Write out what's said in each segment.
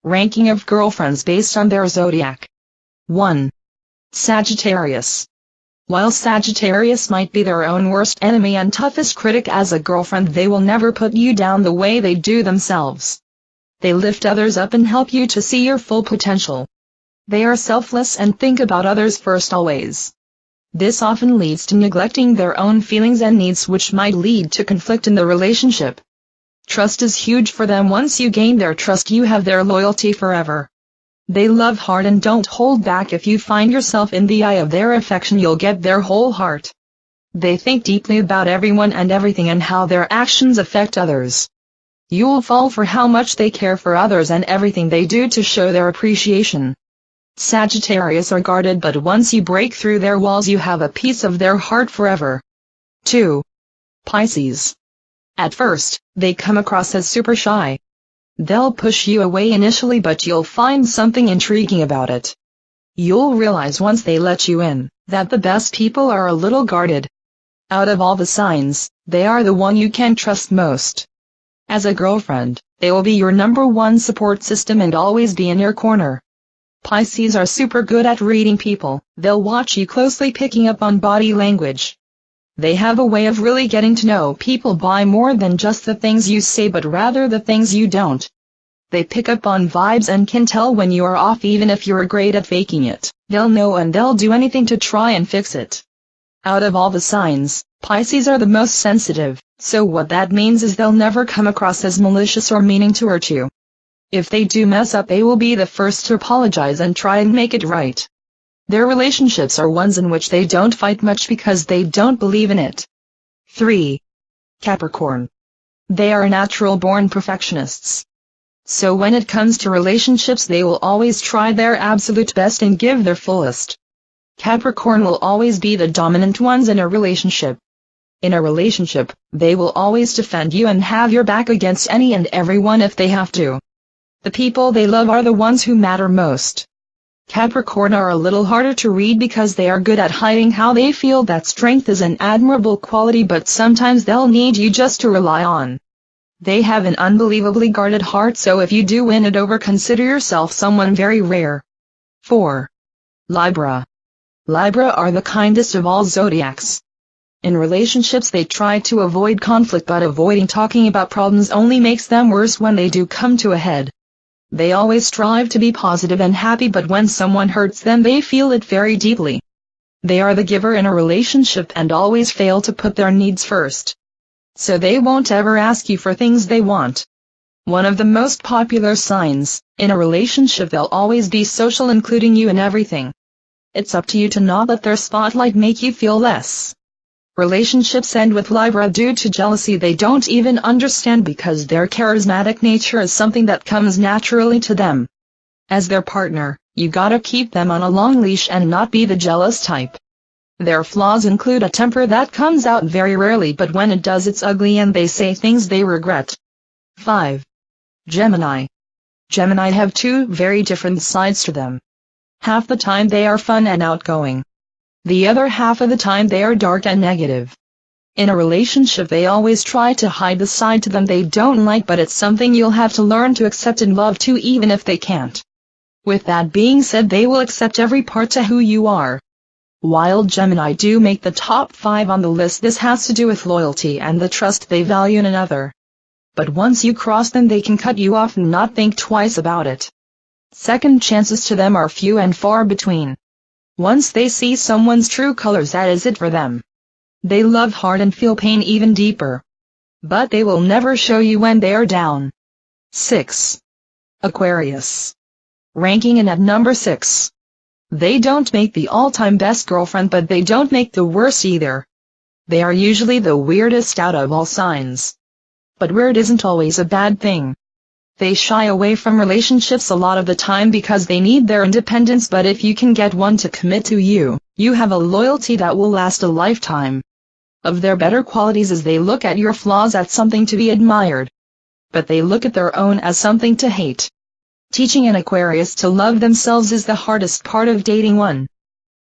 Ranking of girlfriends based on their zodiac. 1. Sagittarius. While Sagittarius might be their own worst enemy and toughest critic as a girlfriend, they will never put you down the way they do themselves. They lift others up and help you to see your full potential. They are selfless and think about others first always. This often leads to neglecting their own feelings and needs, which might lead to conflict in the relationship. Trust is huge for them. Once you gain their trust, you have their loyalty forever. They love hard and don't hold back. If you find yourself in the eye of their affection, you'll get their whole heart. They think deeply about everyone and everything and how their actions affect others. You'll fall for how much they care for others and everything they do to show their appreciation. Sagittarius are guarded, but once you break through their walls, you have a piece of their heart forever. 2. Pisces. At first, they come across as super shy. They'll push you away initially, but you'll find something intriguing about it. You'll realize once they let you in, that the best people are a little guarded. Out of all the signs, they are the one you can trust most. As a girlfriend, they will be your #1 support system and always be in your corner. Pisces are super good at reading people. They'll watch you closely, picking up on body language. They have a way of really getting to know people by more than just the things you say, but rather the things you don't. They pick up on vibes and can tell when you are off, even if you're great at faking it. They'll know and they'll do anything to try and fix it. Out of all the signs, Pisces are the most sensitive, so what that means is they'll never come across as malicious or meaning to hurt you. If they do mess up, they will be the first to apologize and try and make it right. Their relationships are ones in which they don't fight much because they don't believe in it. 3. Capricorn. They are natural-born perfectionists. So when it comes to relationships, they will always try their absolute best and give their fullest. Capricorn will always be the dominant ones in a relationship. In a relationship, they will always defend you and have your back against any and everyone if they have to. The people they love are the ones who matter most. Capricorn are a little harder to read because they are good at hiding how they feel. That strength is an admirable quality, but sometimes they'll need you just to rely on. They have an unbelievably guarded heart, so if you do win it over, consider yourself someone very rare. 4. Libra. Libra are the kindest of all zodiacs. In relationships, they try to avoid conflict, but avoiding talking about problems only makes them worse when they do come to a head. They always strive to be positive and happy, but when someone hurts them, they feel it very deeply. They are the giver in a relationship and always fail to put their needs first. So they won't ever ask you for things they want. One of the most popular signs, in a relationship, they'll always be social, including you in everything. It's up to you to not let their spotlight make you feel less. Relationships end with Libra due to jealousy they don't even understand, because their charismatic nature is something that comes naturally to them. As their partner, you gotta keep them on a long leash and not be the jealous type. Their flaws include a temper that comes out very rarely, but when it does, it's ugly and they say things they regret. 5. Gemini. Gemini have two very different sides to them. Half the time they are fun and outgoing. The other half of the time they are dark and negative. In a relationship, they always try to hide the side to them they don't like, but it's something you'll have to learn to accept and love too, even if they can't. With that being said, they will accept every part to who you are. While Gemini do make the top 5 on the list, this has to do with loyalty and the trust they value in another. But once you cross them, they can cut you off and not think twice about it. Second chances to them are few and far between. Once they see someone's true colors, that is it for them. They love hard and feel pain even deeper. But they will never show you when they are down. 6. Aquarius. Ranking in at number 6. They don't make the all-time best girlfriend, but they don't make the worst either. They are usually the weirdest out of all signs. But weird isn't always a bad thing. They shy away from relationships a lot of the time because they need their independence, but if you can get one to commit to you, you have a loyalty that will last a lifetime. Of their better qualities is they look at your flaws as something to be admired. But they look at their own as something to hate. Teaching an Aquarius to love themselves is the hardest part of dating one.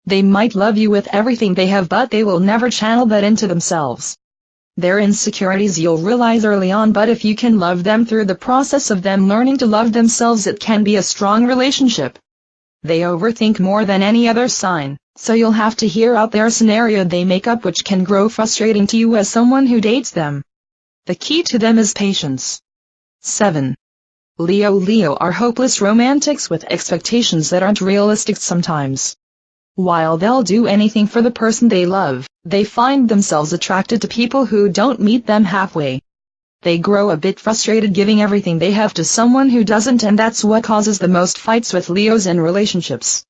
They might love you with everything they have, but they will never channel that into themselves. Their insecurities you'll realize early on, but if you can love them through the process of them learning to love themselves, it can be a strong relationship. They overthink more than any other sign, so you'll have to hear out their scenario they make up, which can grow frustrating to you as someone who dates them. The key to them is patience. 7. Leo are hopeless romantics with expectations that aren't realistic sometimes. While they'll do anything for the person they love, they find themselves attracted to people who don't meet them halfway. They grow a bit frustrated giving everything they have to someone who doesn't, and that's what causes the most fights with Leos in relationships.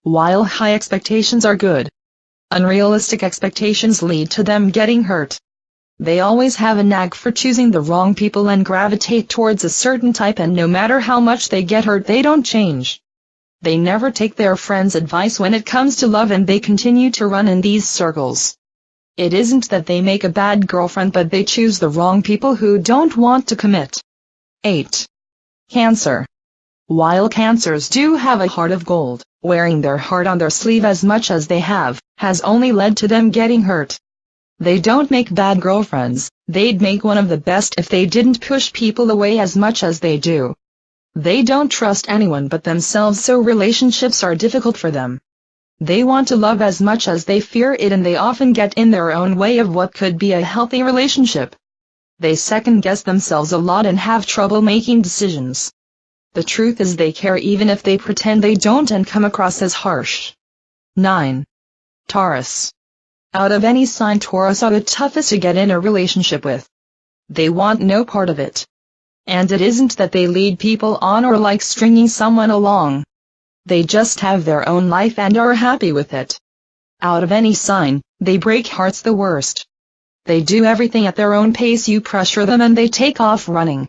While high expectations are good, unrealistic expectations lead to them getting hurt. They always have a knack for choosing the wrong people and gravitate towards a certain type, and no matter how much they get hurt, they don't change. They never take their friends' advice when it comes to love, and they continue to run in these circles. It isn't that they make a bad girlfriend, but they choose the wrong people who don't want to commit. 8. Cancer. While Cancers do have a heart of gold, wearing their heart on their sleeve as much as they have, has only led to them getting hurt. They don't make bad girlfriends, they'd make one of the best if they didn't push people away as much as they do. They don't trust anyone but themselves, so relationships are difficult for them. They want to love as much as they fear it, and they often get in their own way of what could be a healthy relationship. They second-guess themselves a lot and have trouble making decisions. The truth is they care even if they pretend they don't and come across as harsh. 9. Taurus. Out of any sign, Taurus are the toughest to get in a relationship with. They want no part of it. And it isn't that they lead people on or like stringing someone along. They just have their own life and are happy with it. Out of any sign, they break hearts the worst. They do everything at their own pace, you pressure them and they take off running.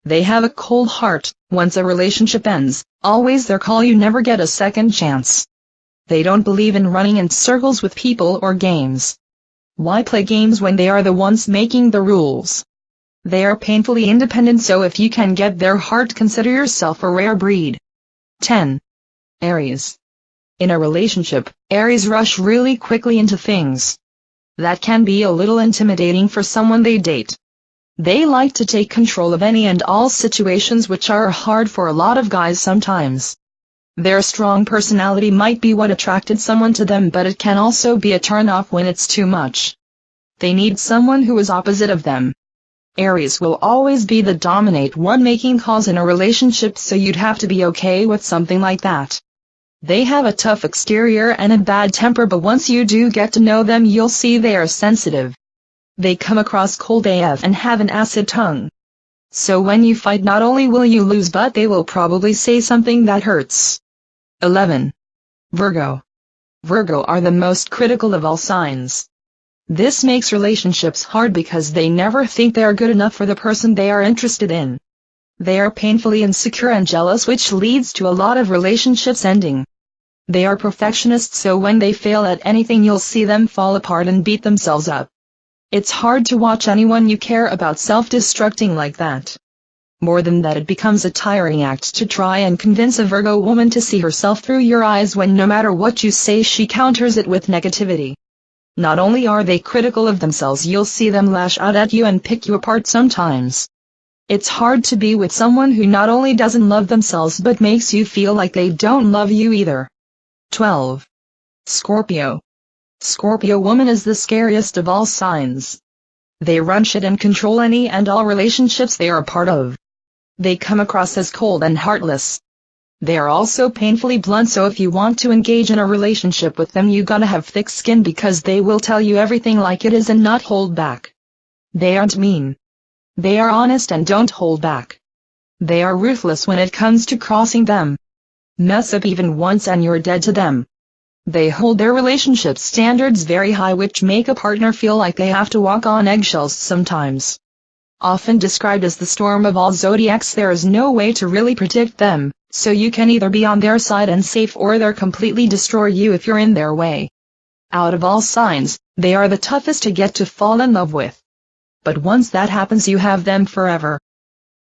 They have a cold heart. Once a relationship ends, always their call, you never get a second chance. They don't believe in running in circles with people or games. Why play games when they are the ones making the rules? They are painfully independent, so if you can get their heart, consider yourself a rare breed. 10. Aries. In a relationship, Aries rush really quickly into things. That can be a little intimidating for someone they date. They like to take control of any and all situations, which are hard for a lot of guys sometimes. Their strong personality might be what attracted someone to them, but it can also be a turn-off when it's too much. They need someone who is opposite of them. Aries will always be the dominant one making calls in a relationship, so you'd have to be okay with something like that. They have a tough exterior and a bad temper, but once you do get to know them, you'll see they are sensitive. They come across cold AF and have an acid tongue. So when you fight, not only will you lose, but they will probably say something that hurts. 11. Virgo. Virgo are the most critical of all signs. This makes relationships hard because they never think they are good enough for the person they are interested in. They are painfully insecure and jealous, which leads to a lot of relationships ending. They are perfectionists, so when they fail at anything, you'll see them fall apart and beat themselves up. It's hard to watch anyone you care about self-destructing like that. More than that, it becomes a tiring act to try and convince a Virgo woman to see herself through your eyes when no matter what you say, she counters it with negativity. Not only are they critical of themselves, you'll see them lash out at you and pick you apart sometimes. It's hard to be with someone who not only doesn't love themselves but makes you feel like they don't love you either. 12. Scorpio. Scorpio woman is the scariest of all signs. They run shit and control any and all relationships they are a part of. They come across as cold and heartless. They are also painfully blunt, so if you want to engage in a relationship with them, you gotta have thick skin because they will tell you everything like it is and not hold back. They aren't mean. They are honest and don't hold back. They are ruthless when it comes to crossing them. Mess up even once and you're dead to them. They hold their relationship standards very high, which make a partner feel like they have to walk on eggshells sometimes. Often described as the storm of all zodiacs, there is no way to really predict them, so you can either be on their side and safe, or they'll completely destroy you if you're in their way. Out of all signs, they are the toughest to get to fall in love with. But once that happens, you have them forever.